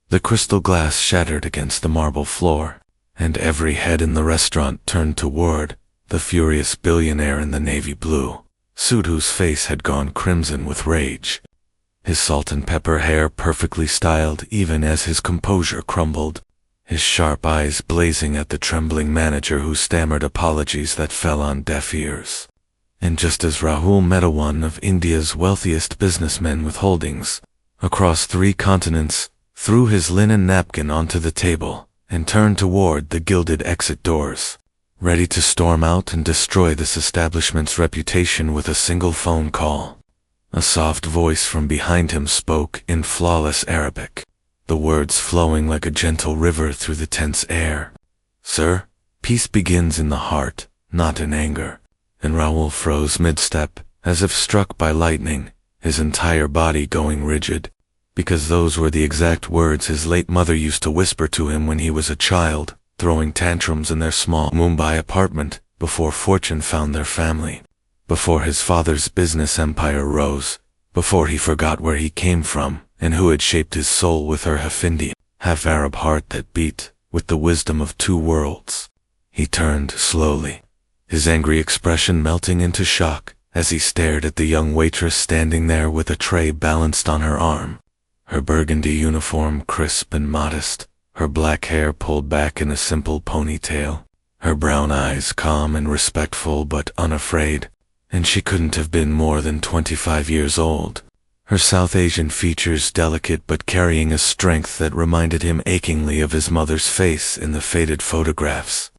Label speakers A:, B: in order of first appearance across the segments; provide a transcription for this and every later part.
A: The crystal glass shattered against the marble floor, and every head in the restaurant turned toward the furious billionaire in the navy blue suit whose face had gone crimson with rage. His salt and pepper hair perfectly styled even as his composure crumbled, his sharp eyes blazing at the trembling manager who stammered apologies that fell on deaf ears. And just as Rahul met one of India's wealthiest businessmen with holdings across 3 continents, threw his linen napkin onto the table, and turned toward the gilded exit doors, ready to storm out and destroy this establishment's reputation with a single phone call. A soft voice from behind him spoke in flawless Arabic, the words flowing like a gentle river through the tense air. "Sir, peace begins in the heart, not in anger." And Rahul froze mid-step, as if struck by lightning, his entire body going rigid, because those were the exact words his late mother used to whisper to him when he was a child, throwing tantrums in their small Mumbai apartment before fortune found their family, before his father's business empire rose, before he forgot where he came from and who had shaped his soul with her half-Indian, half-Arab heart that beat with the wisdom of 2 worlds. He turned slowly, his angry expression melting into shock as he stared at the young waitress standing there with a tray balanced on her arm, her burgundy uniform crisp and modest, her black hair pulled back in a simple ponytail, her brown eyes calm and respectful but unafraid, and she couldn't have been more than 25 years old, her South Asian features delicate but carrying a strength that reminded him achingly of his mother's face in the faded photographs.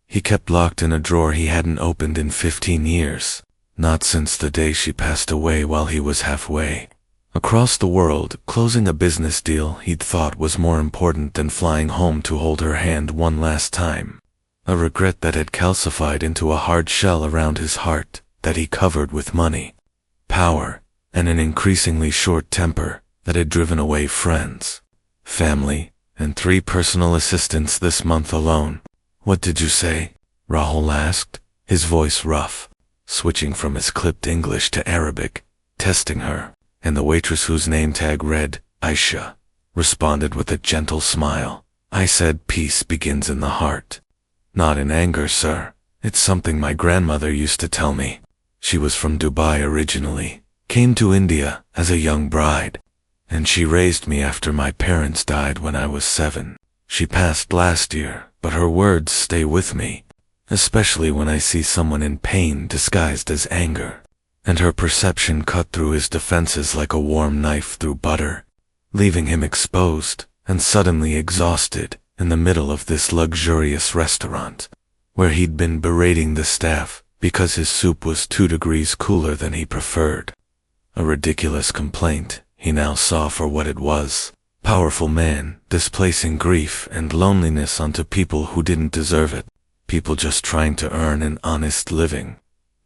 A: He kept locked in a drawer he hadn't opened in 15 years, not since the day she passed away while he was halfway across the world, closing a business deal he'd thought was more important than flying home to hold her hand one last time. A regret that had calcified into a hard shell around his heart that he covered with money, power, and an increasingly short temper that had driven away friends, family, and 3 personal assistants this month alone. "What did you say?" Rahul asked, his voice rough, switching from his clipped English to Arabic, testing her, and the waitress whose name tag read Aisha responded with a gentle smile. "I said peace begins in the heart. Not in anger, sir. It's something my grandmother used to tell me. She was from Dubai originally, came to India as a young bride, and she raised me after my parents died when I was 7. She passed last year, but her words stay with me, especially when I see someone in pain disguised as anger." And her perception cut through his defenses like a warm knife through butter, leaving him exposed and suddenly exhausted in the middle of this luxurious restaurant, where he'd been berating the staff because his soup was 2 degrees cooler than he preferred. A ridiculous complaint he now saw for what it was. Powerful man displacing grief and loneliness onto people who didn't deserve it, people just trying to earn an honest living.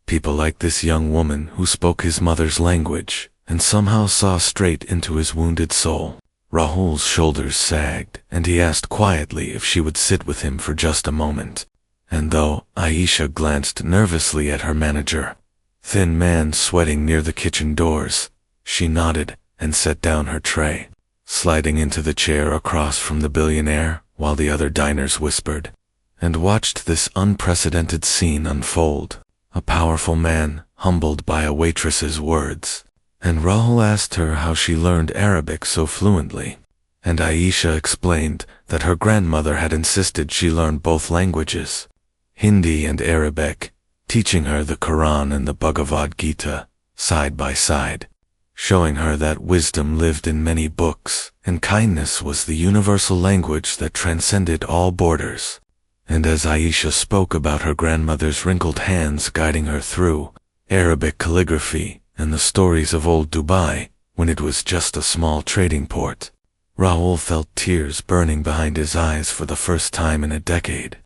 A: People like this young woman who spoke his mother's language and somehow saw straight into his wounded soul. Rahul's shoulders sagged, and he asked quietly if she would sit with him for just a moment. And though Aisha glanced nervously at her manager, thin man sweating near the kitchen doors, she nodded and set down her tray, sliding into the chair across from the billionaire while the other diners whispered, and watched this unprecedented scene unfold. A powerful man, humbled by a waitress's words. And Rahul asked her how she learned Arabic so fluently. And Aisha explained that her grandmother had insisted she learn both languages, Hindi and Arabic, teaching her the Quran and the Bhagavad Gita, side by side, showing her that wisdom lived in many books, and kindness was the universal language that transcended all borders. And as Aisha spoke about her grandmother's wrinkled hands guiding her through Arabic calligraphy and the stories of old Dubai when it was just a small trading port, Rahul felt tears burning behind his eyes for the first time in a decade,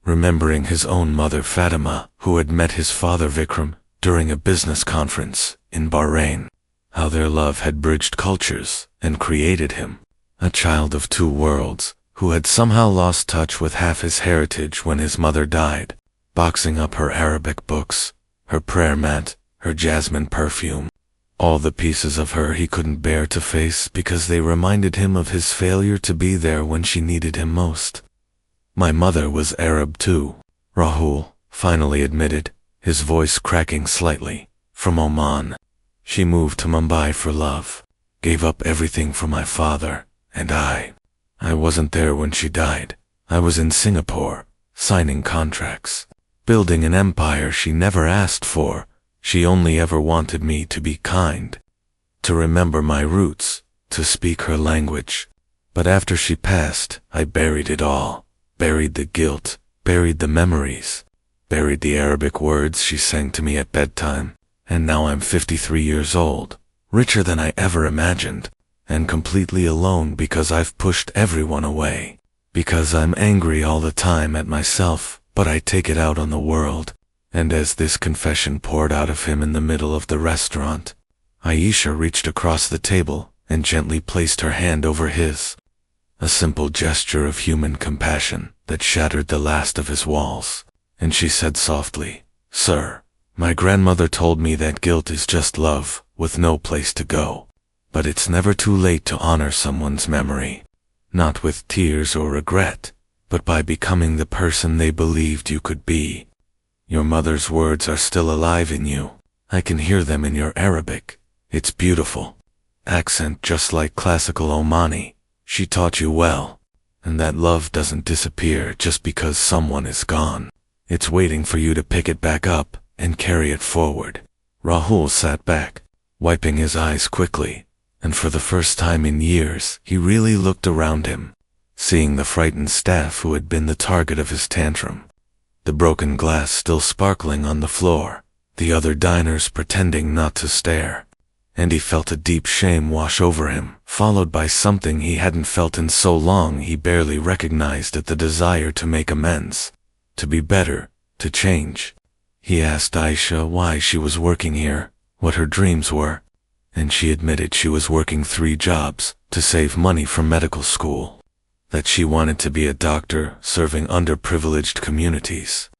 A: remembering his own mother Fatima, who had met his father Vikram during a business conference in Bahrain, how their love had bridged cultures and created him, a child of 2 worlds, who had somehow lost touch with half his heritage when his mother died, boxing up her Arabic books, her prayer mat, her jasmine perfume, All the pieces of her he couldn't bear to face because they reminded him of his failure to be there when she needed him most. My mother was Arab too, Rahul finally admitted, his voice cracking slightly. From Oman. She moved to Mumbai for love, gave up everything for my father, and I wasn't there when she died. I was in Singapore, signing contracts, building an empire she never asked for. She only ever wanted me to be kind, to remember my roots, to speak her language. But after she passed, I buried it all, buried the guilt, buried the memories, buried the Arabic words she sang to me at bedtime. And now I'm 53 years old, richer than I ever imagined, and completely alone because I've pushed everyone away. Because I'm angry all the time at myself, but I take it out on the world. And as this confession poured out of him in the middle of the restaurant, Aisha reached across the table and gently placed her hand over his. A simple gesture of human compassion that shattered the last of his walls. And she said softly, "Sir, my grandmother told me that guilt is just love, with no place to go. But it's never too late to honor someone's memory. Not with tears or regret, but by becoming the person they believed you could be. Your mother's words are still alive in you. I can hear them in your Arabic. It's beautiful. Accent just like classical Omani. She taught you well. And that love doesn't disappear just because someone is gone. It's waiting for you to pick it back up and carry it forward." Rahul sat back, wiping his eyes quickly, and for the first time in years he really looked around him, seeing the frightened staff who had been the target of his tantrum, the broken glass still sparkling on the floor, the other diners pretending not to stare. And he felt a deep shame wash over him, followed by something he hadn't felt in so long he barely recognized it, the desire to make amends, to be better, to change. He asked Aisha why she was working here, what her dreams were, and she admitted she was working 3 jobs to save money for medical school, that she wanted to be a doctor serving underprivileged communities,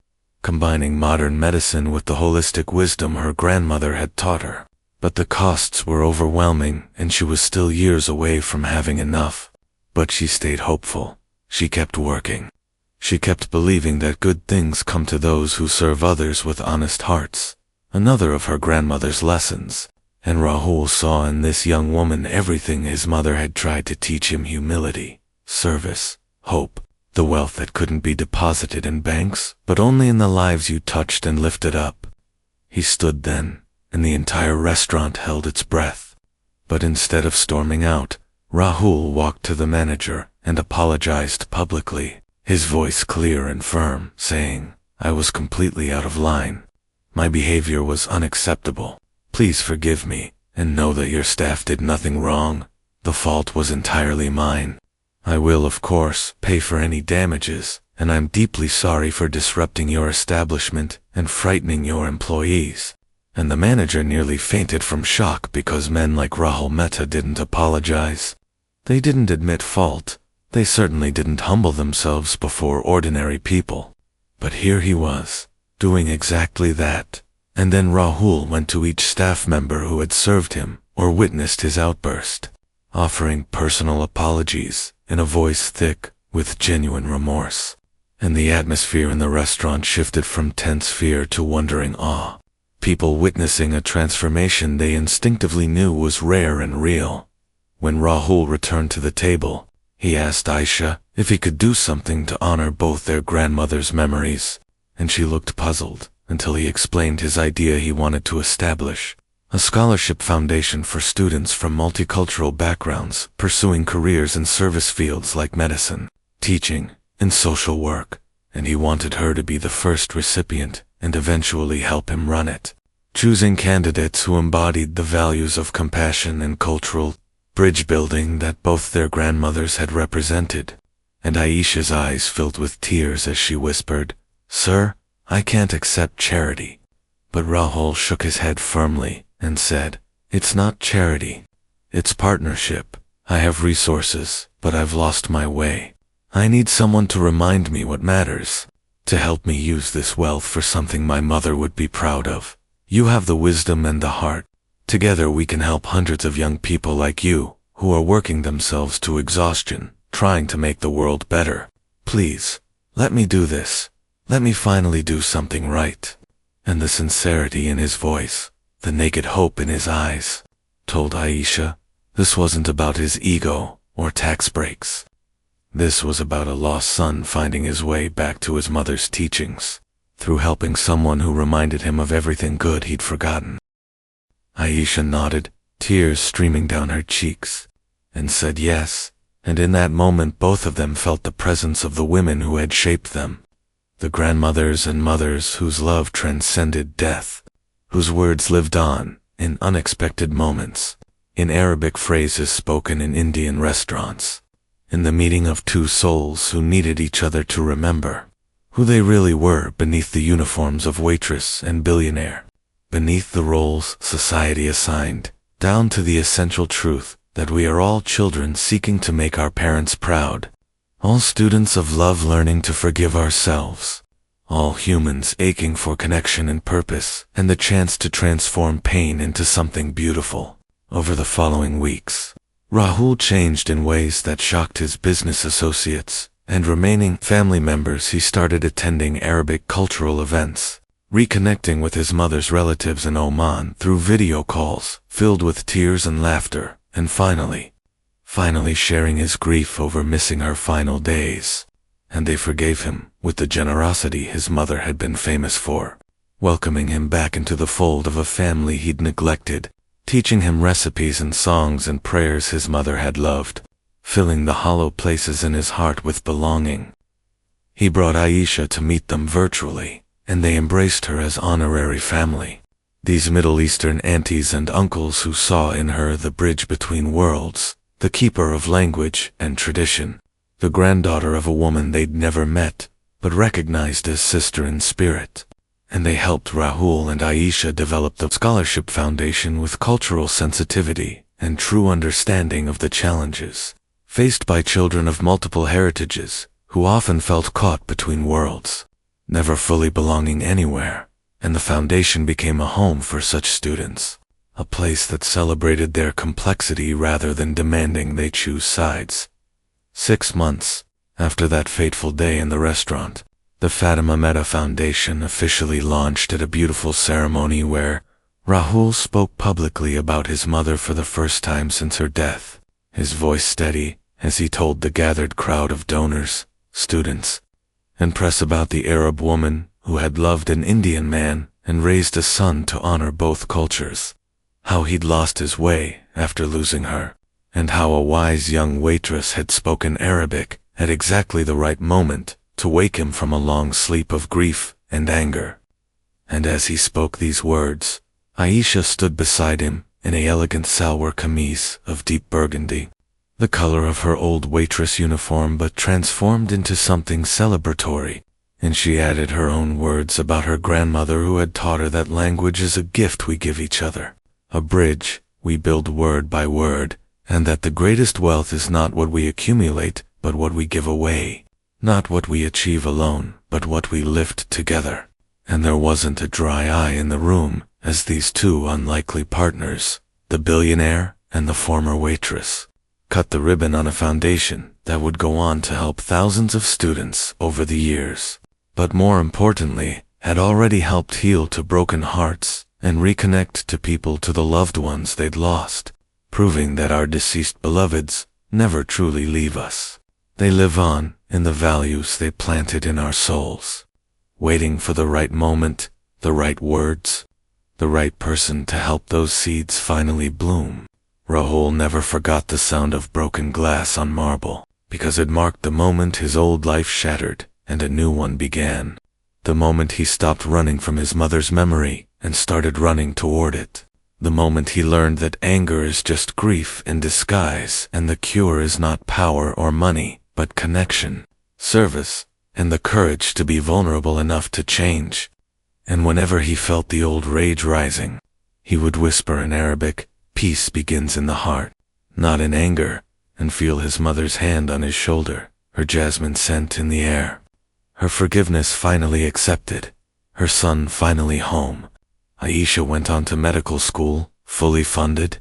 A: combining modern medicine with the holistic wisdom her grandmother had taught her. But the costs were overwhelming and she was still years away from having enough. But she stayed hopeful. She kept working. She kept believing that good things come to those who serve others with honest hearts. Another of her grandmother's lessons. And Rahul saw in this young woman everything his mother had tried to teach him: humility, service, hope, the wealth that couldn't be deposited in banks, but only in the lives you touched and lifted up. He stood then, and the entire restaurant held its breath. But instead of storming out, Rahul walked to the manager and apologized publicly, his voice clear and firm, saying, "I was completely out of line. My behavior was unacceptable. Please forgive me, and know that your staff did nothing wrong. The fault was entirely mine. I will, of course, pay for any damages, and I'm deeply sorry for disrupting your establishment and frightening your employees." And the manager nearly fainted from shock because men like Rahul Mehta didn't apologize. They didn't admit fault. They certainly didn't humble themselves before ordinary people. But here he was, doing exactly that. And then Rahul went to each staff member who had served him or witnessed his outburst, offering personal apologies in a voice thick with genuine remorse. And the atmosphere in the restaurant shifted from tense fear to wondering awe. People witnessing a transformation they instinctively knew was rare and real. When Rahul returned to the table, he asked Aisha if he could do something to honor both their grandmother's memories, and she looked puzzled until he explained his idea. He wanted to establish a scholarship foundation for students from multicultural backgrounds pursuing careers in service fields like medicine, teaching, and social work, and he wanted her to be the first recipient and eventually help him run it, choosing candidates who embodied the values of compassion and cultural bridge building that both their grandmothers had represented. And Aisha's eyes filled with tears as she whispered, "Sir, I can't accept charity." But Rahul shook his head firmly and said, "It's not charity. It's partnership. I have resources, but I've lost my way. I need someone to remind me what matters, to help me use this wealth for something my mother would be proud of. You have the wisdom and the heart. Together we can help hundreds of young people like you, who are working themselves to exhaustion, trying to make the world better. Please, let me do this. Let me finally do something right." And the sincerity in his voice, the naked hope in his eyes, told Aisha this wasn't about his ego or tax breaks. This was about a lost son finding his way back to his mother's teachings, through helping someone who reminded him of everything good he'd forgotten. Aisha nodded, tears streaming down her cheeks, and said yes, and in that moment both of them felt the presence of the women who had shaped them. The grandmothers and mothers whose love transcended death, whose words lived on in unexpected moments, in Arabic phrases spoken in Indian restaurants, in the meeting of two souls who needed each other to remember who they really were beneath the uniforms of Waitress and Billionaire, beneath the roles society assigned, down to the essential truth that we are all children seeking to make our parents proud, all students of love learning to forgive ourselves, all humans aching for connection and purpose and the chance to transform pain into something beautiful. Over the following weeks, Rahul changed in ways that shocked his business associates and remaining family members. He started attending Arabic cultural events, reconnecting with his mother's relatives in Oman through video calls filled with tears and laughter, and finally sharing his grief over missing her final days. And they forgave him with the generosity his mother had been famous for, welcoming him back into the fold of a family he'd neglected, teaching him recipes and songs and prayers his mother had loved, filling the hollow places in his heart with belonging. He brought Aisha to meet them virtually, and they embraced her as honorary family. These Middle Eastern aunties and uncles who saw in her the bridge between worlds, the keeper of language and tradition, the granddaughter of a woman they'd never met, but recognized as sister in spirit. And they helped Rahul and Aisha develop the scholarship foundation with cultural sensitivity and true understanding of the challenges faced by children of multiple heritages who often felt caught between worlds, never fully belonging anywhere. And the foundation became a home for such students, a place that celebrated their complexity rather than demanding they choose sides. 6 months after that fateful day in the restaurant, the Fatima Mehta Foundation officially launched at a beautiful ceremony where Rahul spoke publicly about his mother for the first time since her death, his voice steady as he told the gathered crowd of donors, students, and press about the Arab woman who had loved an Indian man and raised a son to honor both cultures, how he'd lost his way after losing her, and how a wise young waitress had spoken Arabic at exactly the right moment to wake him from a long sleep of grief and anger. And as he spoke these words, Aisha stood beside him in an elegant salwar kameez of deep burgundy, the color of her old waitress uniform but transformed into something celebratory, and she added her own words about her grandmother who had taught her that language is a gift we give each other, a bridge we build word by word, and that the greatest wealth is not what we accumulate but what we give away, not what we achieve alone but what we lift together. And there wasn't a dry eye in the room as these two unlikely partners, the billionaire and the former waitress, cut the ribbon on a foundation that would go on to help thousands of students over the years, but more importantly, had already helped heal to broken hearts and reconnect to people to the loved ones they'd lost, proving that our deceased beloveds never truly leave us. They live on in the values they planted in our souls, waiting for the right moment, the right words, the right person to help those seeds finally bloom. Rahul never forgot the sound of broken glass on marble, because it marked the moment his old life shattered and a new one began. The moment he stopped running from his mother's memory and started running toward it. The moment he learned that anger is just grief in disguise and the cure is not power or money, but connection, service, and the courage to be vulnerable enough to change. And whenever he felt the old rage rising, he would whisper in Arabic, "Peace begins in the heart, not in anger," and feel his mother's hand on his shoulder, her jasmine scent in the air. Her forgiveness finally accepted, her son finally home. Aisha went on to medical school, fully funded,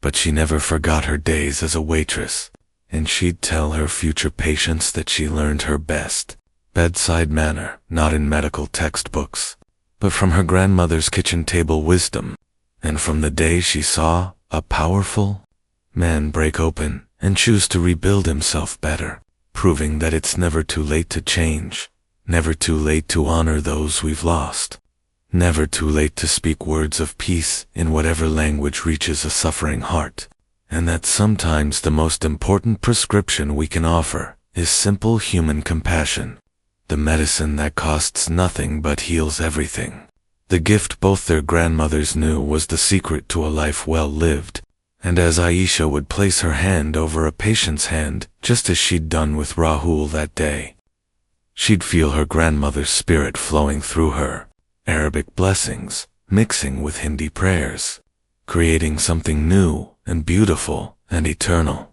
A: but she never forgot her days as a waitress, and she'd tell her future patients that she learned her best bedside manner not in medical textbooks, but from her grandmother's kitchen table wisdom, and from the day she saw a powerful man break open and choose to rebuild himself better, proving that it's never too late to change, never too late to honor those we've lost, never too late to speak words of peace in whatever language reaches a suffering heart, and that sometimes the most important prescription we can offer is simple human compassion, the medicine that costs nothing but heals everything. The gift both their grandmothers knew was the secret to a life well lived, and as Aisha would place her hand over a patient's hand, just as she'd done with Rahul that day, she'd feel her grandmother's spirit flowing through her, Arabic blessings mixing with Hindi prayers, creating something new and beautiful and eternal,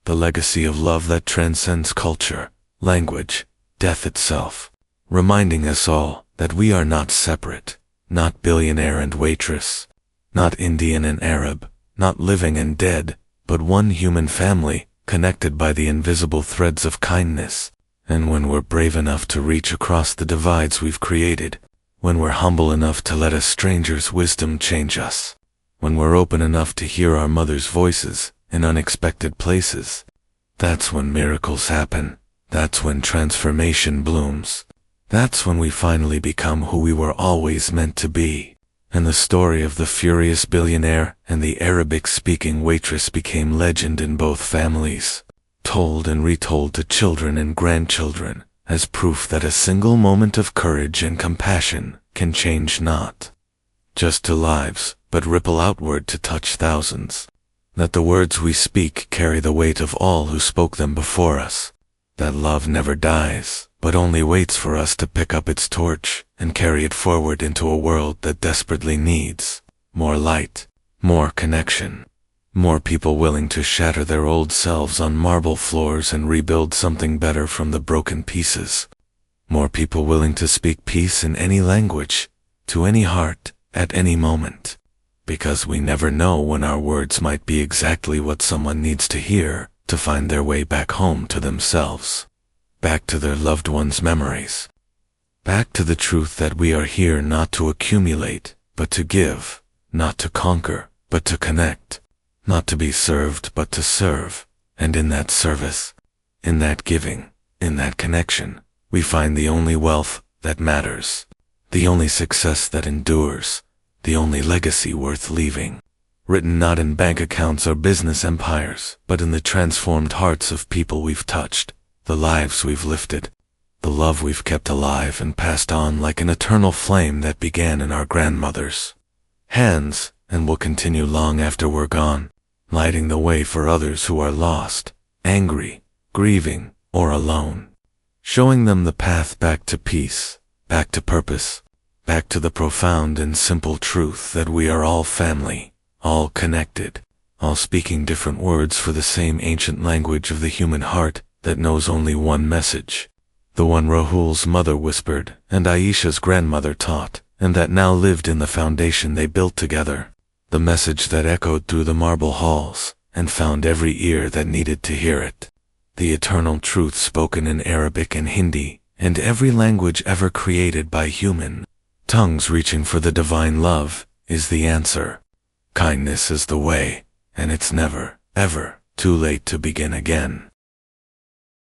A: the legacy of love that transcends culture, language, death itself, reminding us all that we are not separate, not billionaire and waitress, not Indian and Arab, not living and dead, but one human family, connected by the invisible threads of kindness. And when we're brave enough to reach across the divides we've created, when we're humble enough to let a stranger's wisdom change us, when we're open enough to hear our mother's voices in unexpected places, that's when miracles happen. That's when transformation blooms. That's when we finally become who we were always meant to be. And the story of the furious billionaire and the Arabic-speaking waitress became legend in both families, told and retold to children and grandchildren as proof that a single moment of courage and compassion can change not just two lives, but ripple outward to touch thousands. That the words we speak carry the weight of all who spoke them before us. That love never dies, but only waits for us to pick up its torch and carry it forward into a world that desperately needs more light, more connection, more people willing to shatter their old selves on marble floors and rebuild something better from the broken pieces, more people willing to speak peace in any language, to any heart, at any moment, because we never know when our words might be exactly what someone needs to hear to find their way back home to themselves, back to their loved ones' memories, back to the truth that we are here not to accumulate, but to give, not to conquer, but to connect, not to be served, but to serve, and in that service, in that giving, in that connection, we find the only wealth that matters, the only success that endures, the only legacy worth leaving. Written not in bank accounts or business empires, but in the transformed hearts of people we've touched, the lives we've lifted, the love we've kept alive and passed on like an eternal flame that began in our grandmothers' hands and will continue long after we're gone, lighting the way for others who are lost, angry, grieving, or alone, showing them the path back to peace, back to purpose, back to the profound and simple truth that we are all family, all connected, all speaking different words for the same ancient language of the human heart that knows only one message, the one Rahul's mother whispered and Aisha's grandmother taught, and that now lived in the foundation they built together, the message that echoed through the marble halls and found every ear that needed to hear it, the eternal truth spoken in Arabic and Hindi and every language ever created by human tongues reaching for the divine love is the answer. Kindness is the way, and it's never, ever too late to begin again.